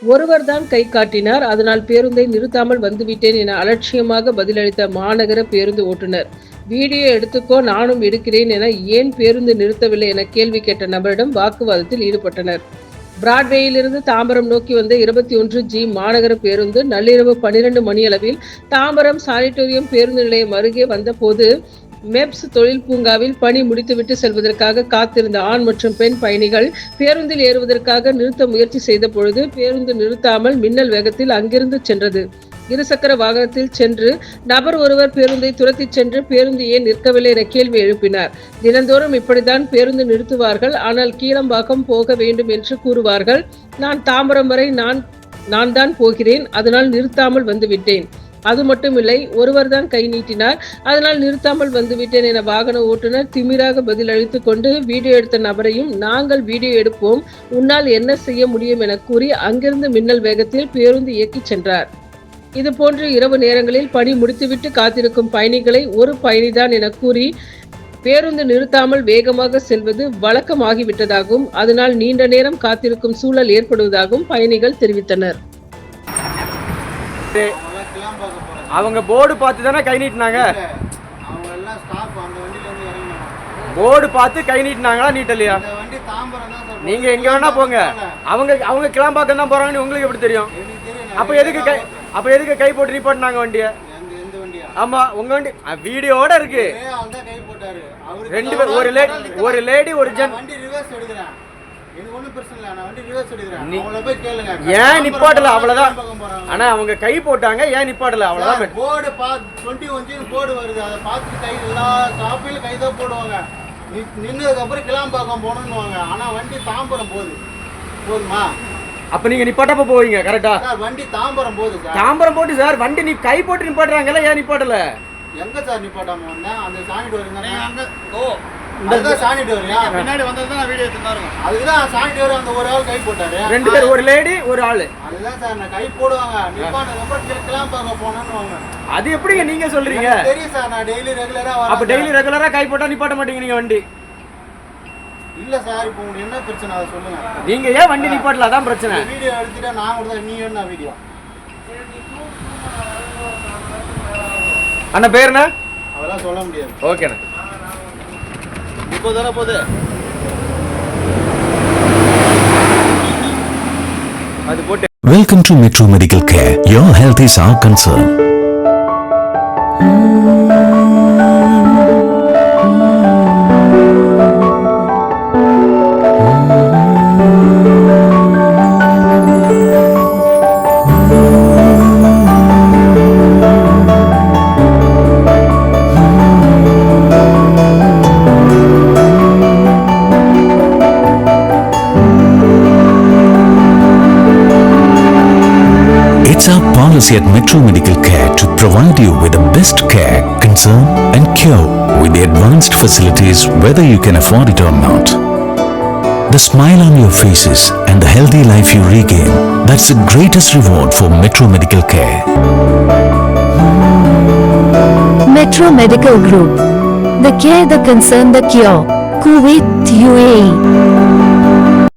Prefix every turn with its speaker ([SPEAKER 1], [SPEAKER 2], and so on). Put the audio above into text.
[SPEAKER 1] ஒருவர்தான் கை காட்டினார், அதனால் பேருந்தை நிறுத்தாமல் வந்துவிட்டேன் என அலட்சியமாக பதிலளித்த மாநகர பேருந்து ஓட்டுநர். வீடியோ எடுத்துக்கோ, நானும் எடுக்கிறேன் என ஏன் பேருந்து நிறுத்தவில்லை என கேள்வி கேட்ட நபரிடம் வாக்குவாதத்தில் ஈடுபட்டனர். பிராட்வேயிலிருந்து தாம்பரம் நோக்கி வந்த 21G மாநகர பேருந்து நள்ளிரவு 12 மணியளவில் தாம்பரம் சானிட்டோரியம் பேருந்து நிலையம் அருகே வந்தபோது மெப்ஸ் தொழில் பூங்காவில் பணி முடித்துவிட்டு செல்வதற்காக காத்திருந்த ஆண் மற்றும் பெண் பயணிகள் பேருந்தில் ஏறுவதற்காக நிறுத்த முயற்சி செய்த பொழுது பேருந்து நிறுத்தாமல் மின்னல் வேகத்தில் அங்கிருந்து சென்றது. இருசக்கர வாகனத்தில் சென்று நபர் ஒருவர் பேருந்தை துரத்தி சென்று பேருந்து ஏன் நிற்கவில்லை என கேள்வி எழுப்பினார். தினந்தோறும் இப்படித்தான் பேருந்து நிறுத்துவார்கள், ஆனால் கீழம்பாக்கம் போக வேண்டும் என்று கூறுவார்கள். நான் தாம்பரம் வரை நான் தான் போகிறேன், அதனால் நிறுத்தாமல் வந்துவிட்டேன். அது மட்டுமில்லை, ஒருவர் தான் கை நீட்டினார், அதனால் நிறுத்தாமல் வந்துவிட்டேன் என வாகன ஓட்டுநர் திமிராக பதில் அளித்துக் கொண்டு வீடியோ எடுத்த நபரையும் நாங்கள் வீடியோ எடுப்போம், உன்னால் என்ன செய்ய முடியும் என கூறி அங்கிருந்து மின்னல் வேகத்தில் பேருந்து இயக்கி சென்றார். இதுபோன்று இரவு நேரங்களில் பணி முடித்துவிட்டு காத்திருக்கும் பயணிகளை ஒரு பயணிதான் என கூறி பேருந்து நிறுத்தாமல் வேகமாக செல்வது வழக்கமாகிவிட்டதாகவும் அதனால் நீண்ட நேரம் காத்திருக்கும் சூழல் ஏற்படுவதாகவும் பயணிகள் தெரிவித்தனர்.
[SPEAKER 2] அவங்க போர்டு பார்த்து தானே கை நீட்டினாங்க. போர்டு பார்த்து கை நீட்டினாங்களா நீட்டலையா? நீங்க எங்க வேணா போங்க, அவங்க கிளம்பாக்கம் தான் போறாங்கன்னு உங்களுக்கு எப்படி தெரியும்? அப்ப எதுக்கு கை போட்டு நிப்பாட்டினாங்க வண்டியை? ஆமா, உங்க வண்டி வீடியோட இருக்கு. ரெண்டு பேர், ஒரு லேடி ஒரு ஜென். ஏன் நிப்பாட்டல? அவ்வளவுதான். ஆனா அவங்க கை போட்டாங்க, ஏன் நிப்பாட்டல? அவ்வளவுதான்.
[SPEAKER 3] போர்டு 21 போர்டு வருது, அதை பார்த்துட்டு கை எல்லா ஷாப்பிலும் கை தான் போடுவாங்க. நின்னதுக்கு அப்புறம் கிளாம்பாக்கம் போகணும்னுவாங்க. ஆனா வண்டி தாம்பரம் போதுமா?
[SPEAKER 2] அப்ப நீங்க நிப்பாட்டப்ப போவீங்க கரெக்டா?
[SPEAKER 3] வண்டி தாம்பரம் போகுது சார்.
[SPEAKER 2] தாம்பரம் போட்டு சார் வண்டி நீ கை போட்டு நிப்பாட்டுறாங்கல்ல, ஏன் நிப்பாட்டல?
[SPEAKER 3] எங்க சார் நிப்பாட்டாம வந்தேன்? அந்த சானிட்டோரியம் தானே அங்க. இந்த சானிட்டோரியம் பின்னாடி வந்தது தான் வீடியோ எடுத்துறாங்க. அதுதான் சானிட்டோரியம். அந்த ஒரு ஆள் கை போட்டாரு.
[SPEAKER 2] ரெண்டு பேர், ஒரு லேடி ஒரு ஆளு.
[SPEAKER 3] அதுதான் சார் நான் கை போடுவாங்க. நிப்பாட்டதுக்கு அப்புறம் கிளாம்பாக்கம் போகணும்னுவாங்க.
[SPEAKER 2] அது எப்படிங்க நீங்க சொல்றீங்க?
[SPEAKER 3] தெரியும் சார், நான் டெய்லி ரெகுலரா வரேன்.
[SPEAKER 2] அப்ப டெய்லி ரெகுலரா கை போட்டா நிப்பாட்ட மாட்டீங்க நீங்க வண்டி?
[SPEAKER 3] இல்ல சார், இப்போ உங்களுக்கு என்ன பிரச்சனை அதை சொல்லுங்க.
[SPEAKER 2] நீங்க ஏன் வண்டி நிப்பாட்டல? அதான் பிரச்சனை.
[SPEAKER 3] வீடியோ எடுத்துட்டா நான் கூட நீ என்ன வீடியோ?
[SPEAKER 2] அண்ணா பேர் என்ன?
[SPEAKER 3] அதெல்லாம் சொல்ல முடியாது.
[SPEAKER 2] ஓகேண்ணா.
[SPEAKER 3] இப்போ தானே போகுது
[SPEAKER 2] அது போட்டு.
[SPEAKER 4] Welcome to Metro Medical Care. Your health is our concern. It's our policy at Metro Medical Care to provide you with the best care, concern and cure with the advanced facilities whether you can afford it or not. The smile on your faces and the healthy life you regain, that's the greatest reward for Metro Medical Care.
[SPEAKER 5] Metro Medical Group. The care, the concern, the cure. Kuwait, UAE.